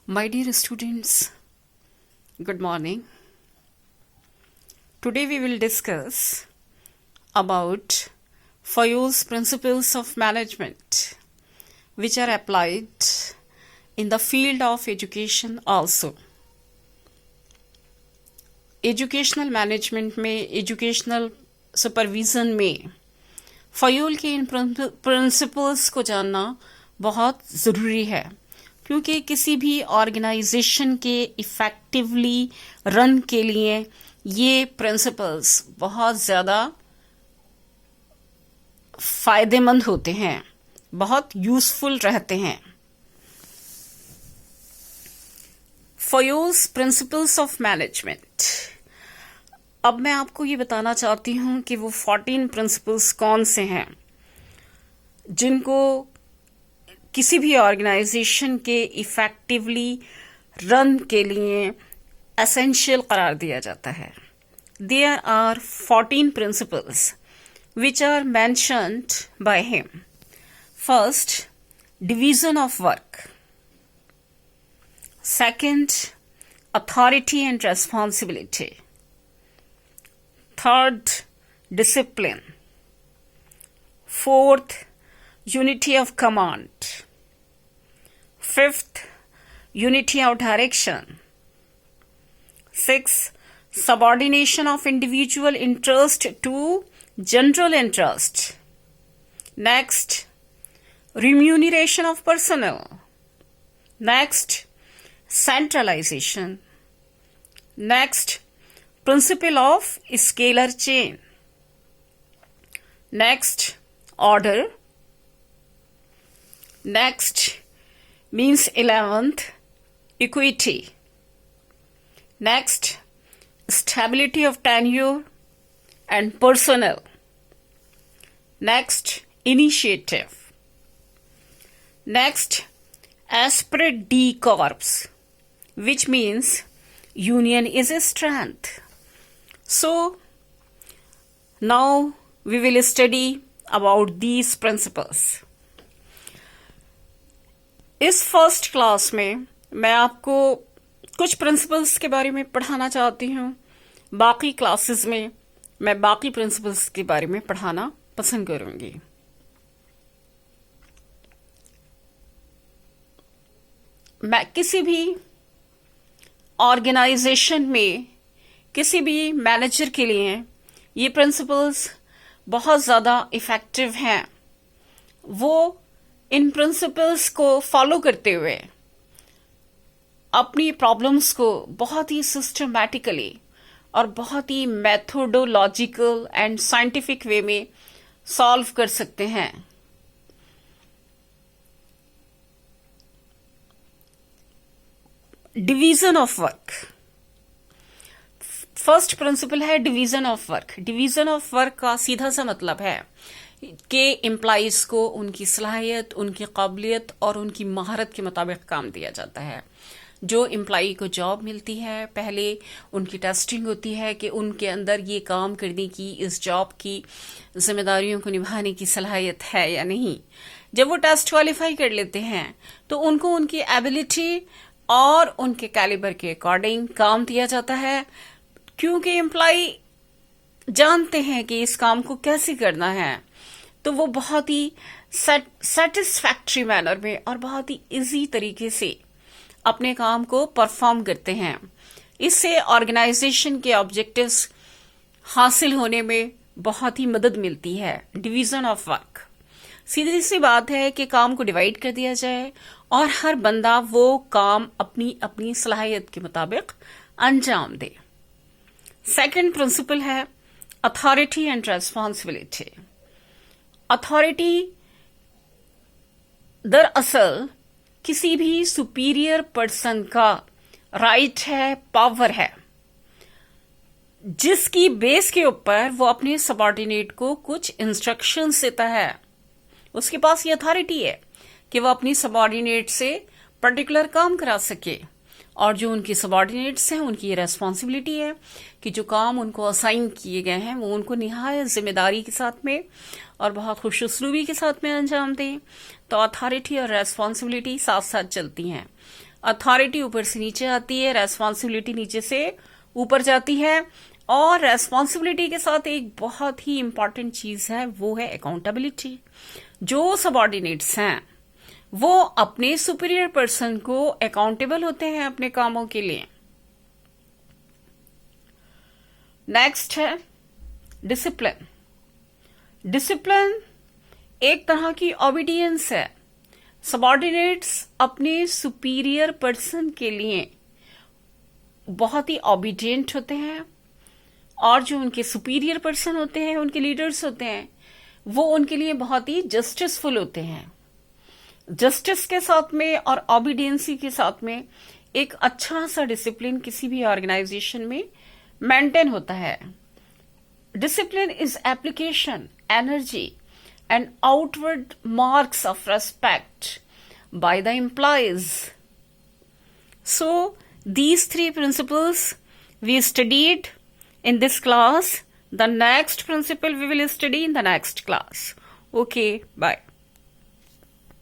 My dear students, good morning. Today we will discuss about Fayol's principles of management, which are applied in the field of education also. Educational management में, educational supervision में फ़योल के इन principles को जानना बहुत ज़रूरी है, क्योंकि किसी भी ऑर्गेनाइजेशन के इफ़ेक्टिवली रन के लिए ये प्रिंसिपल्स बहुत ज़्यादा फ़ायदेमंद होते हैं, बहुत यूज़फुल रहते हैं. फ़योल्स प्रिंसिपल्स ऑफ मैनेजमेंट. अब मैं आपको ये बताना चाहती हूँ कि वो 14 प्रिंसिपल्स कौन से हैं जिनको किसी भी ऑर्गेनाइजेशन के इफ़ेक्टिवली रन के लिए एसेंशियल करार दिया जाता है. There are 14 principles which are mentioned by him. First, division of work. Second, authority and responsibility. Third, discipline. Fourth, unity of command. Fifth, unity of direction. Sixth, subordination of individual interest to general interest. Next, remuneration of personnel. Next, centralization. Next, principle of scalar chain. Next, order. Next means 11th, equity. Next, stability of tenure and personnel. Next, initiative. Next, esprit de corps, which means union is a strength. So, now we will study about these principles. इस first class में मैं आपको कुछ principles के बारे में पढ़ाना चाहती हूँ. बाकी क्लासेस में मैं बाकी प्रिंसिपल्स के बारे में पढ़ाना पसंद करूंगी. मैं किसी भी ऑर्गेनाइजेशन में किसी भी मैनेजर के लिए ये प्रिंसिपल्स बहुत ज़्यादा इफ़ेक्टिव हैं. वो इन प्रिंसिपल्स को फॉलो करते हुए अपनी प्रॉब्लम्स को बहुत ही सिस्टमैटिकली और बहुत ही मेथोडोलॉजिकल एंड साइंटिफिक वे में सॉल्व कर सकते हैं. Division of work. First principle है division of work. Division of work का सीधा सा मतलब है कि एम्प्लॉइज को उनकी सलाहियत, उनकी काबिलियत और उनकी महारत के मुताबिक काम दिया जाता है. जो एम्प्लॉई को जॉब मिलती है, पहले उनकी टेस्टिंग होती है कि उनके अंदर ये काम करने की, इस जॉब की जिम्मेदारियों को निभाने की सलाहियत है या नहीं. जब वो टेस्ट क्वालिफाई कर लेते हैं तो उनको उनकी एबिलिटी और उनके कैलिबर के अकॉर्डिंग काम दिया जाता है, क्योंकि एम्प्लॉई जानते हैं कि इस काम को कैसे करना है. तो वो बहुत ही सेटिस्फैक्ट्री मैनर में और बहुत ही इजी तरीके से अपने काम को परफॉर्म करते हैं. इससे ऑर्गेनाइजेशन के ऑब्जेक्टिव्स हासिल होने में बहुत ही मदद मिलती है. Division of work. सीधी सी बात है कि काम को डिवाइड कर दिया जाए और हर बंदा वो काम अपनी अपनी सलाहियत के मुताबिक अंजाम दे. सेकंड प्रिंसिपल है अथॉरिटी एंड रेस्पॉन्सिबिलिटी. अथॉरिटी दरअसल किसी भी सुपीरियर पर्सन का राइट है, पावर है, जिसकी बेस के ऊपर वो अपने सबऑर्डिनेट को कुछ इंस्ट्रक्शंस देता है. उसके पास ये अथॉरिटी है कि वो अपनी सबऑर्डिनेट से पर्टिकुलर काम करा सके, और जो उनकी सबऑर्डिनेट्स हैं उनकी ये रेस्पॉन्सिबिलिटी है कि जो काम उनको असाइन किए गए हैं वो उनको निहायत जिम्मेदारी के साथ में और बहुत खुशउस्लूबी के साथ में अंजाम दें. तो अथॉरिटी और रेस्पॉन्सिबिलिटी साथ साथ चलती हैं. अथॉरिटी ऊपर से नीचे आती है, रेस्पॉन्सिबिलिटी नीचे से ऊपर जाती है। और रेस्पॉन्सिबिलिटी के साथ एक बहुत ही इंपॉर्टेंट चीज है, वो है अकाउंटेबिलिटी। जो सबऑर्डिनेट्स हैं वो अपने सुपीरियर पर्सन को अकाउंटेबल होते हैं अपने कामों के लिए। नेक्स्ट है डिसिप्लिन। डिसिप्लिन एक तरह की ओबीडियंस है। सबऑर्डिनेट्स अपने सुपीरियर पर्सन के लिए बहुत ही ओबीडियंट होते हैं, और जो उनके सुपीरियर पर्सन होते हैं, उनके लीडर्स होते हैं, वो उनके लिए बहुत ही जस्टिसफुल होते हैं। जस्टिस के साथ में और ओबीडियंसी के साथ में एक अच्छा सा डिसिप्लिन किसी भी ऑर्गेनाइजेशन में मेंटेन होता है। Discipline is application, energy and outward marks of respect by the employees. So these three principles we studied in this class. The next principle we will study in the next class. Okay, bye.